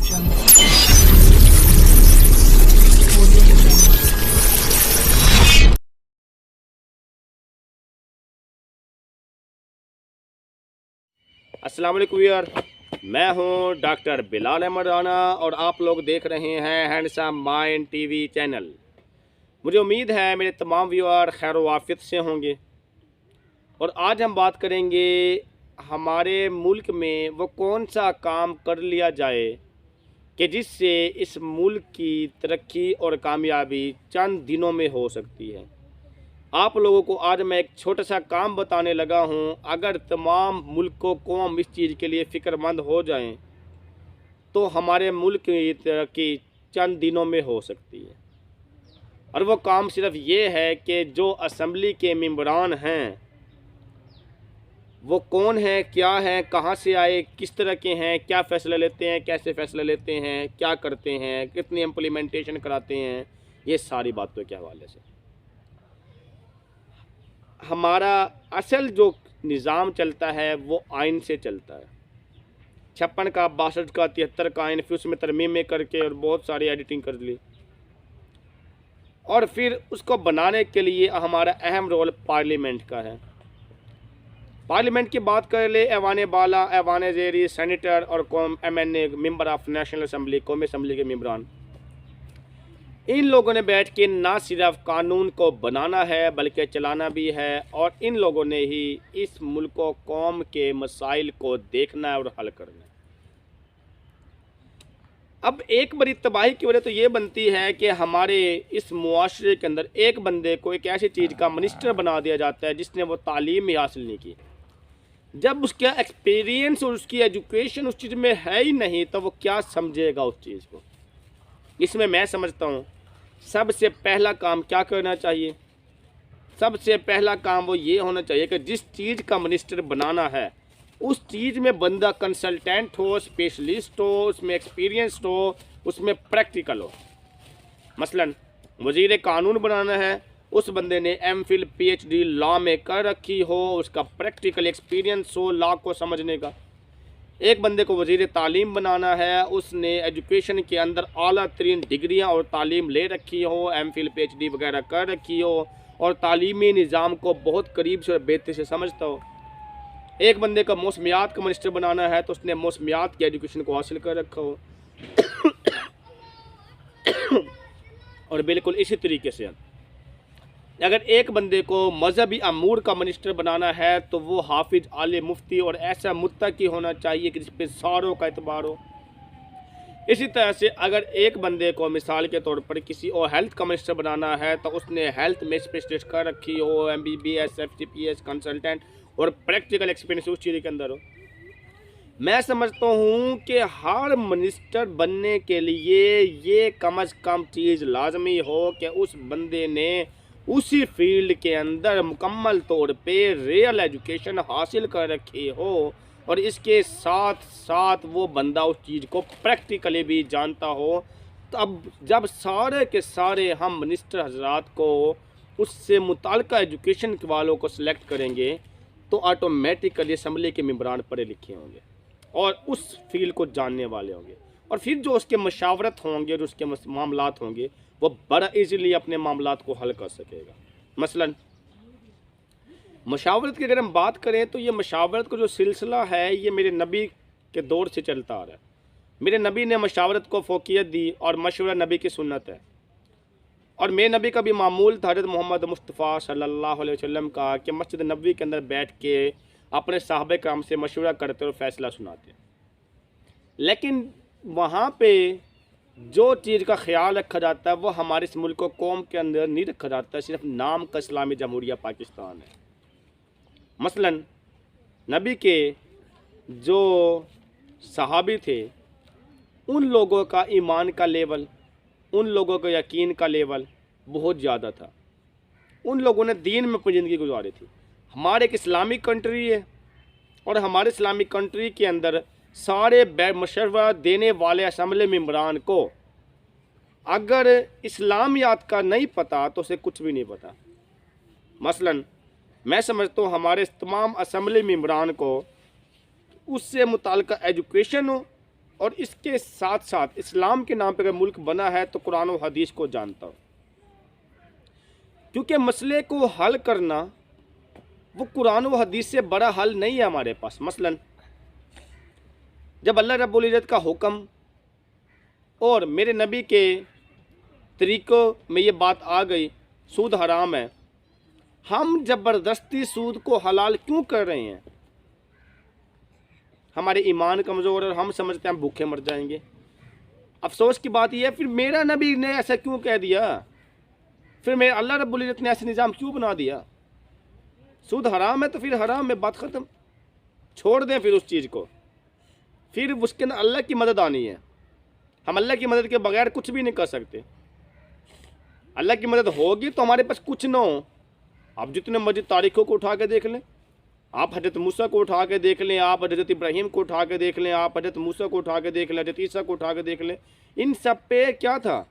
अस्सलाम वालेकुम यार, मैं हूं डॉक्टर बिलाल अहमद राना और आप लोग देख रहे हैं हैंडसम माइंड टीवी चैनल। मुझे उम्मीद है मेरे तमाम व्यूअर खैर वाफियत से होंगे और आज हम बात करेंगे हमारे मुल्क में वो कौन सा काम कर लिया जाए कि जिससे इस मुल्क की तरक्की और कामयाबी चंद दिनों में हो सकती है। आप लोगों को आज मैं एक छोटा सा काम बताने लगा हूं। अगर तमाम मुल्कों कौम इस चीज़ के लिए फ़िक्रमंद हो जाएं तो हमारे मुल्क की तरक्की चंद दिनों में हो सकती है। और वो काम सिर्फ ये है कि जो असम्बली के मेंबरान हैं वो कौन हैं, क्या हैं, कहाँ से आए, किस तरह के हैं, क्या फ़ैसला लेते हैं, कैसे फ़ैसला लेते हैं, क्या करते हैं, कितनी इम्प्लीमेंटेशन कराते हैं, ये सारी बातों के हवाले से हमारा असल जो निज़ाम चलता है वो आइन से चलता है। 56 का, 62 का, 73 का आइन, फिर उसमें तरमीमें करके और बहुत सारी एडिटिंग कर ली और फिर उसको बनाने के लिए हमारा अहम रोल पार्लियामेंट का है। पार्लियामेंट की बात कर ले, ऐवान बाला, ऐवान ज़ेरी, सेनेटर और कौम MNA member of national assembly, कौमी असम्बली के मेंबरान, इन लोगों ने बैठ के ना सिर्फ कानून को बनाना है बल्कि चलाना भी है और इन लोगों ने ही इस मुल्क कौम के मसाइल को देखना है और हल करना है। अब एक बड़ी तबाही की वजह तो ये बनती है कि हमारे इस मुआशरे के अंदर एक बंदे को एक ऐसी चीज़ का मिनिस्टर बना दिया जाता है जिसने वो तालीम ही हासिल नहीं की। जब उसका एक्सपीरियंस और उसकी एजुकेशन उस चीज़ में है ही नहीं तो वो क्या समझेगा उस चीज़ को। इसमें मैं समझता हूँ सबसे पहला काम क्या करना चाहिए, सबसे पहला काम वो ये होना चाहिए कि जिस चीज़ का मिनिस्टर बनाना है उस चीज़ में बंदा कंसल्टेंट हो, स्पेशलिस्ट हो, उसमें एक्सपीरियंस्ड हो, उसमें प्रैक्टिकल हो। मसलन वज़ीर कानून बनाना है, उस बंदे ने MPhil PhD लॉ में कर रखी हो, उसका प्रैक्टिकल एक्सपीरियंस हो लॉ को समझने का। एक बंदे को वज़ीर तालीम बनाना है, उसने एजुकेशन के अंदर आला तरीन डिग्रियाँ और तालीम ले रखी हो, MPhil PhD वगैरह कर रखी हो और तालीमी निज़ाम को बहुत करीब से और बेहतर से समझता हो। एक बंदे को मौसमियात का मिनिस्टर बनाना है तो उसने मौसमियात की एजुकेशन को हासिल कर रखा हो। और बिल्कुल इसी तरीके से अगर एक बंदे को मजहबी अमूर का मिनिस्टर बनाना है तो वो हाफिज, आलिम, मुफ्ती और ऐसा मुत्तकी होना चाहिए कि जिस पे सारों का एतबार हो। इसी तरह से अगर एक बंदे को मिसाल के तौर पर किसी और हेल्थ का मिनिस्टर बनाना है तो उसने हेल्थ में स्पेशलिस्ट कर रखी हो, MBBS, FCPS, कंसल्टेंट और प्रैक्टिकल एक्सपीरियंस उस चीज़ के अंदर हो। मैं समझता हूँ कि हर मिनिस्टर बनने के लिए ये कम अज़ कम चीज़ लाजमी हो कि उस बंदे ने उसी फील्ड के अंदर मुकम्मल तौर पे रियल एजुकेशन हासिल कर रखी हो और इसके साथ साथ वो बंदा उस चीज़ को प्रैक्टिकली भी जानता हो। तो अब जब सारे के सारे हम मिनिस्टर हजरात को उससे मुताल्लिक़ एजुकेशन वालों को सिलेक्ट करेंगे तो ऑटोमेटिकली असम्बली के मेंबरान पढ़े लिखे होंगे और उस फील्ड को जानने वाले होंगे और फिर जो उसके मशावरत होंगे और उसके मामलात होंगे वो बड़ा इजीली अपने मामलात को हल कर सकेगा। मसलन मशावरत की अगर हम बात करें तो ये मशावरत का जो सिलसिला है ये मेरे नबी के दौर से चलता आ रहा है। मेरे नबी ने मशावरत को फ़ौक़ियत दी और मशवरा नबी की सुन्नत है और मेरे नबी का भी मामूल था हज़रत मोहम्मद मुस्तफ़ा सल्लल्लाहु अलैहि वसल्लम का कि मस्जिद नबी के अंदर बैठ के अपने साहबे कराम से मशवरा करते और फ़ैसला सुनाते। लेकिन वहाँ पे जो चीज़ का ख्याल रखा जाता है वो हमारे इस मुल्क कौम के अंदर नहीं रखा जाता, सिर्फ नाम का इस्लामी जमहूरिया पाकिस्तान है। मसलन नबी के जो सहाबी थे उन लोगों का ईमान का लेवल, उन लोगों का यकीन का लेवल बहुत ज़्यादा था। उन लोगों ने दीन में अपनी ज़िंदगी गुजारी थी। हमारे एक इस्लामिक कंट्री है और हमारे इस्लामिक कंट्री के अंदर सारे मशवरा देने वाले असम्बली मेंबरान को अगर इस्लामियात का नहीं पता तो उसे कुछ भी नहीं पता। मसलन मैं समझता हूँ हमारे तमाम असम्बली मेंबरान को उससे मुताल्लिक़ एजुकेशन हो और इसके साथ साथ इस्लाम के नाम पर अगर मुल्क बना है तो कुरान और हदीस को जानता हो, क्योंकि मसले को हल करना वो कुरान और हदीस से बड़ा हल नहीं है हमारे पास। मसलन जब अल्लाह रब्बुल इज़्ज़त का हुक्म और मेरे नबी के तरीक़ों में ये बात आ गई सूद हराम है, हम ज़बरदस्ती सूद को हलाल क्यों कर रहे हैं? हमारे ईमान कमज़ोर और हम समझते हैं हम भूखे मर जाएंगे। अफसोस की बात यह है फिर मेरा नबी ने ऐसा क्यों कह दिया, फिर मेरे अल्लाह रब्बुल इज़्ज़त ने ऐसा निज़ाम क्यों बना दिया? सूद हराम है तो फिर हराम है, बात ख़त्म, छोड़ दें फिर उस चीज़ को। फिर उसके अंदर अल्लाह की मदद आनी है। हम अल्लाह की मदद के बगैर कुछ भी नहीं कर सकते। अल्लाह की मदद होगी तो हमारे पास कुछ ना हो। आप जितने मर्जी तारीखों को उठा के देख लें, आप हजरत मूसा को उठा के देख लें, आप हजरत इब्राहीम को उठा के देख लें, आप हजरत मूसा को उठा के देख लें, हजरत ईसा को उठा के देख लें, इन सब पे क्या था?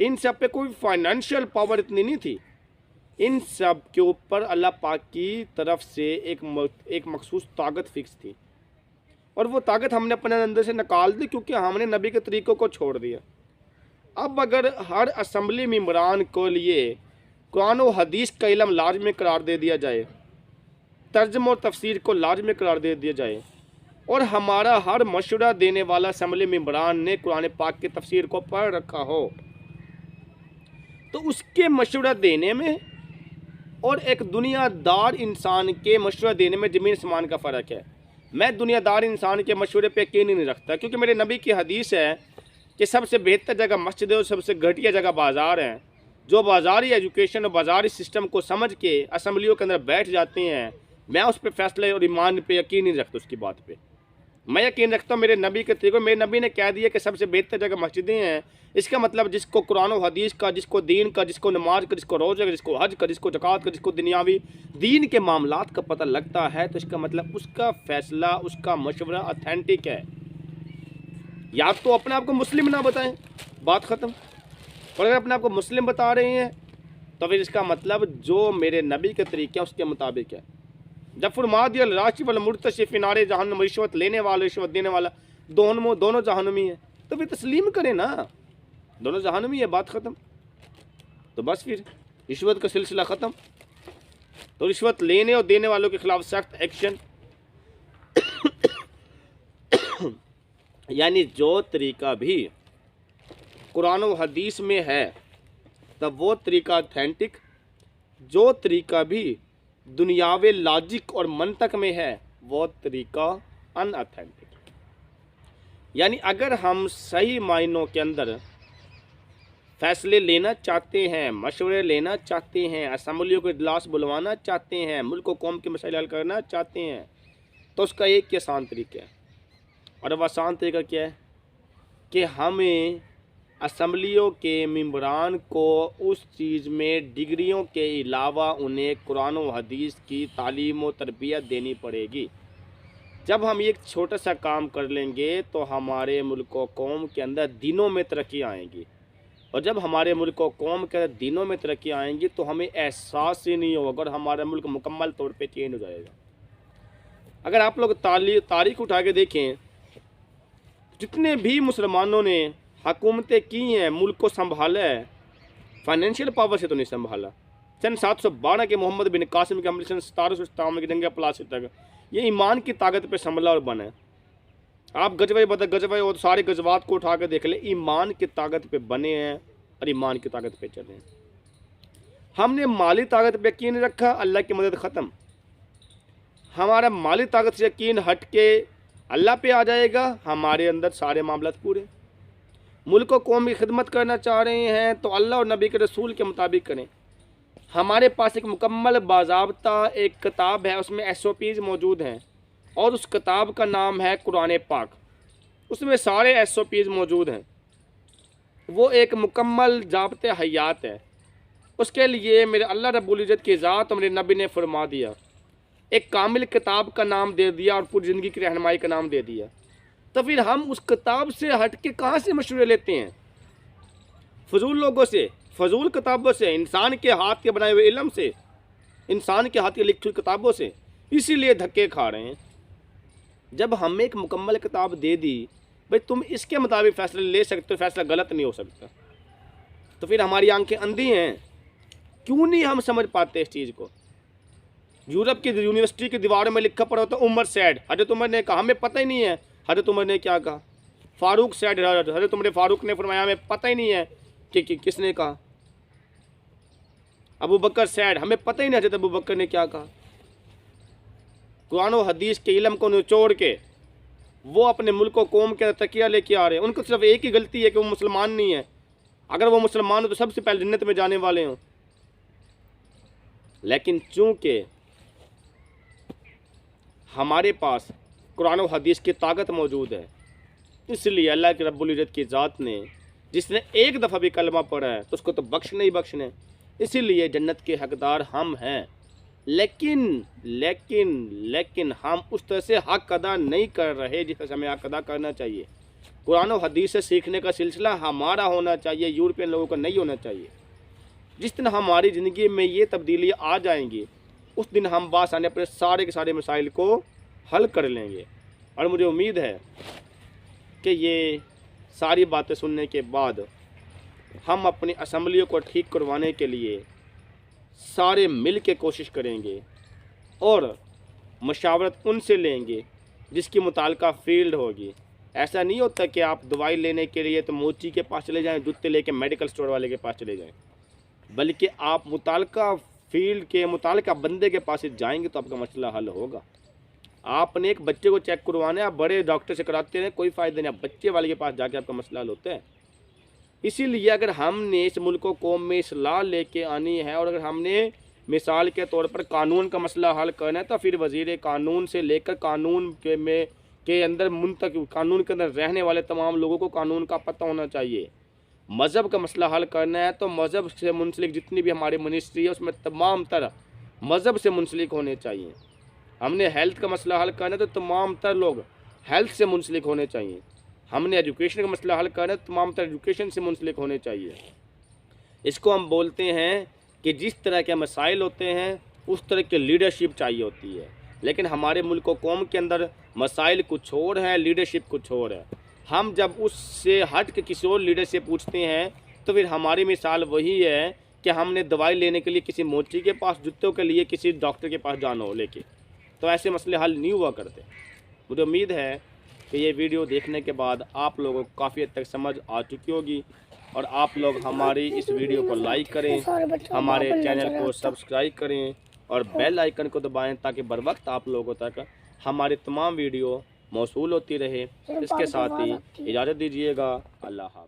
इन सब पे कोई फाइनेंशियल पावर इतनी नहीं थी। इन सब के ऊपर अल्लाह पाक की तरफ से एक मखसूस ताकत फिक्स थी, और वो ताकत हमने अपने अंदर से निकाल दी क्योंकि हमने नबी के तरीक़ों को छोड़ दिया। अब अगर हर असम्बली मेंबरान को लिए कुरान और हदीस का इल्म लाज़मी करार दे दिया जाए, तर्जुमा और तफसीर को लाज़मी करार दे दिया जाए, और हमारा हर मशवरा देने वाला असम्बली मेंबरान ने कुरान पाक की तफसीर को पढ़ रखा हो, तो उसके मशवरा देने में और एक दुनियादार इंसान के मशवरा देने में ज़मीन आसमान का फ़र्क है। मैं दुनियादार इंसान के मशवरे पे यकीन ही नहीं रखता, क्योंकि मेरे नबी की हदीस है कि सबसे बेहतर जगह मस्जिद है और सबसे घटिया जगह बाज़ार है। जो बाज़ारी एजुकेशन और बाज़ारी सिस्टम को समझ के असम्बलियों के अंदर बैठ जाते हैं, मैं उस पर फैसले और ईमान पे यकीन नहीं रखता। उसकी बात पे मैं यकीन रखता हूँ मेरे नबी के तरीक़ों। मेरे नबी ने कह दिया कि सबसे बेहतर जगह मस्जिदें हैं। इसका मतलब जिसको कुरान और हदीस का, जिसको दीन का, जिसको नमाज का, जिसको रोज़े का, जिसको हज का, जिसको ज़कात का, जिसको दुनियावी दीन के मामलात का पता लगता है, तो इसका मतलब उसका फ़ैसला, उसका मशवरा ऑथेंटिक है। या तो अपने आप को मुस्लिम ना बताएं, बात ख़त्म। और अगर अपने आप को मुस्लिम बता रहे हैं तो फिर इसका मतलब जो मेरे नबी के तरीके हैं उसके मुताबिक है। जब फरमा दिया राशि वाला मुर्तशिफ नारे जहन्नम, रिश्वत लेने वाला रिश्वत देने वाला दोनों जहन्नमी है, तो फिर तस्लीम करें ना, दोनों जहन्नमी है, बात ख़त्म। तो बस फिर रिश्वत का सिलसिला ख़त्म। तो रिश्वत लेने और देने वालों के खिलाफ सख्त एक्शन। यानी जो तरीका भी कुरान और हदीस में है तब वो तरीका ऑथेंटिक, जो तरीका भी दुनियावी लॉजिक और मंतक में है वो तरीका अनऑथेंटिक। यानी अगर हम सही मायनों के अंदर फ़ैसले लेना चाहते हैं, मशवरे लेना चाहते हैं, असम्बलियों को इजलास बुलवाना चाहते हैं, मुल्क व कौम के मसाइल हल करना चाहते हैं, तो उसका एक आसान तरीका है। और वह आसान तरीका क्या है कि हमें असम्बलियों के मेंबरान को उस चीज़ में डिग्रियों के अलावा उन्हें कुरान और हदीस की तालीम और तरबियत देनी पड़ेगी। जब हम एक छोटा सा काम कर लेंगे तो हमारे मुल्क व कौम के अंदर दिनों में तरक्की आएंगी, और जब हमारे मुल्क व कौम के अंदर दिनों में तरक्की आएंगी तो हमें एहसास ही नहीं होगा और हमारा मुल्क मुकम्मल तौर पे चेंज हो जाएगा। अगर आप लोग तारीख उठा के देखें, जितने भी मुसलमानों ने हुकूमतें की हैं, मुल्क को संभाला है, फाइनेंशियल पावर से तो नहीं संभाला। सन 712 के मोहम्मद बिन कासिम के हमले सन 1757 के जंग प्लासी तक ये ईमान की ताकत पे संभला और बना है। आप गजवे और सारे गजवात को उठा कर देख ले, ईमान की ताकत पे बने हैं और ईमान की ताकत पे चले हैं। हमने माली ताकत पे यकीन रखा, अल्लाह की मदद ख़त्म। हमारा माली ताकत से यकीन हट के अल्लाह पे आ जाएगा, हमारे अंदर सारे मामलात पूरे। मुल्क और कौम की खिदमत करना चाह रहे हैं तो अल्लाह और नबी के रसूल के मुताबिक करें। हमारे पास एक मुकम्मल बाज़ाब्ता एक किताब है, उसमें SOPs मौजूद हैं, और उस किताब का नाम है कुरान पाक। उसमें सारे SOPs मौजूद हैं। वो एक मुकम्मल ज़ाब्ते हयात है। उसके लिए मेरे अल्लाह रब्बुल इज़्ज़त की ज़ात और मेरे नबी ने फरमा दिया, एक कामिल किताब का नाम दे दिया और पूरी ज़िंदगी की रहनुमाई का नाम दे दिया। तो फिर हम उस किताब से हट के कहाँ से मशवरे लेते हैं? फजूल लोगों से, फजूल किताबों से, इंसान के हाथ के बनाए हुए इल्म से, इंसान के हाथ की लिखी हुई किताबों से। इसीलिए धक्के खा रहे हैं। जब हमें एक मुकम्मल किताब दे दी भाई तुम इसके मुताबिक फ़ैसले ले सकते हो, फ़ैसला गलत नहीं हो सकता। तो फिर हमारी आंखें अंधी हैं, क्यों नहीं हम समझ पाते इस चीज़ को। यूरोप की यूनिवर्सिटी की दीवारों में लिखा पड़ा होता उमर सैड, हज़रत उमर ने कहा, हमें पता ही नहीं है हज़रत उमर ने क्या कहा। फारूक सैड, हज़रत उमर फारूक ने फरमाया हमें पता ही नहीं है कि किसने कहा। अबू बकर सैड, हमें पता ही नहीं हज़रत अबू बकर ने क्या कहा। कुरान और हदीस के इल्म को निचोड़ के वो अपने मुल्क को कौम के तकिया लेके आ रहे हैं। उनको सिर्फ एक ही गलती है कि वो मुसलमान नहीं है। अगर वो मुसलमान हो तो सबसे पहले जन्नत में जाने वाले हों। लेकिन चूंकि हमारे पास कुरान और हदीस की ताकत मौजूद है, इसलिए अल्लाह के रब्बुल इज़्ज़त की ज़ात ने जिसने एक दफ़ा भी कलमा पढ़ा है तो उसको तो बख्शने ही बख्शने। इसीलिए जन्नत के हकदार हम हैं। लेकिन लेकिन लेकिन हम उस तरह से हक अदा नहीं कर रहे जिस तरह से हमें हक अदा करना चाहिए। कुरान और हदीस से सीखने का सिलसिला हमारा होना चाहिए, यूरोपियन लोगों का नहीं होना चाहिए। जिस दिन हमारी ज़िंदगी में ये तब्दीली आ जाएंगी उस दिन हम बासानी अपने सारे के सारे मसाइल को हल कर लेंगे। और मुझे उम्मीद है कि ये सारी बातें सुनने के बाद हम अपनी असम्बलियों को ठीक करवाने के लिए सारे मिल के कोशिश करेंगे और मशावरत उनसे लेंगे जिसकी मुताल्लिका फील्ड होगी। ऐसा नहीं होता कि आप दवाई लेने के लिए तो मोची के पास चले जाएं, जूते लेके मेडिकल स्टोर वाले के पास चले जाएं, बल्कि आप मुताल्लिका फील्ड के मुताल्लिका बंदे के पास जाएंगे तो आपका मसला हल होगा। आपने एक बच्चे को चेक करवाना है, आप बड़े डॉक्टर से कराते हैं, कोई फ़ायदा नहीं, आप बच्चे वाले के पास जाके आपका मसला हल होता है। इसीलिए अगर हमने इस मुल्क को कौम में इस्लाह लेके आनी है और अगर हमने मिसाल के तौर पर कानून का मसला हल करना है तो फिर वज़ीर कानून से लेकर कानून के अंदर कानून के अंदर रहने वाले तमाम लोगों को कानून का पता होना चाहिए। मज़हब का मसला हल करना है तो मज़हब से मुंसलिक जितनी भी हमारी मिनिस्ट्री है उसमें तमाम तरह मज़हब से मुंसलिक होने चाहिए। हमने हेल्थ का मसला हल करना है तो तमाम तर लोग हेल्थ से मुंसलिक होने चाहिए। हमने एजुकेशन का मसला हल करना है तो तमाम तर एजुकेशन से मुंसलिक होने चाहिए। इसको हम बोलते हैं कि जिस तरह के मसाइल होते हैं उस तरह की लीडरशिप चाहिए होती है। लेकिन हमारे मुल्क व कौम के अंदर मसाइल कुछ और हैं, लीडरशिप कुछ और है। हम जब उससे हट के किसी और लीडर से पूछते हैं तो फिर हमारी मिसाल वही है कि हमने दवाई लेने के लिए किसी मोची के पास, जूतों के लिए किसी डॉक्टर के पास जाना हो लेके, तो ऐसे मसले हल नहीं हुआ करते। मुझे उम्मीद है कि ये वीडियो देखने के बाद आप लोगों को काफ़ी हद तक समझ आ चुकी होगी और आप लोग हमारी इस वीडियो को लाइक करें, हमारे चैनल को सब्सक्राइब करें और बेल आइकन को दबाएं ताकि बर वक्त आप लोगों तक हमारी तमाम वीडियो मौसूल होती रहे। इसके साथ ही इजाज़त दीजिएगा। अल्लाह।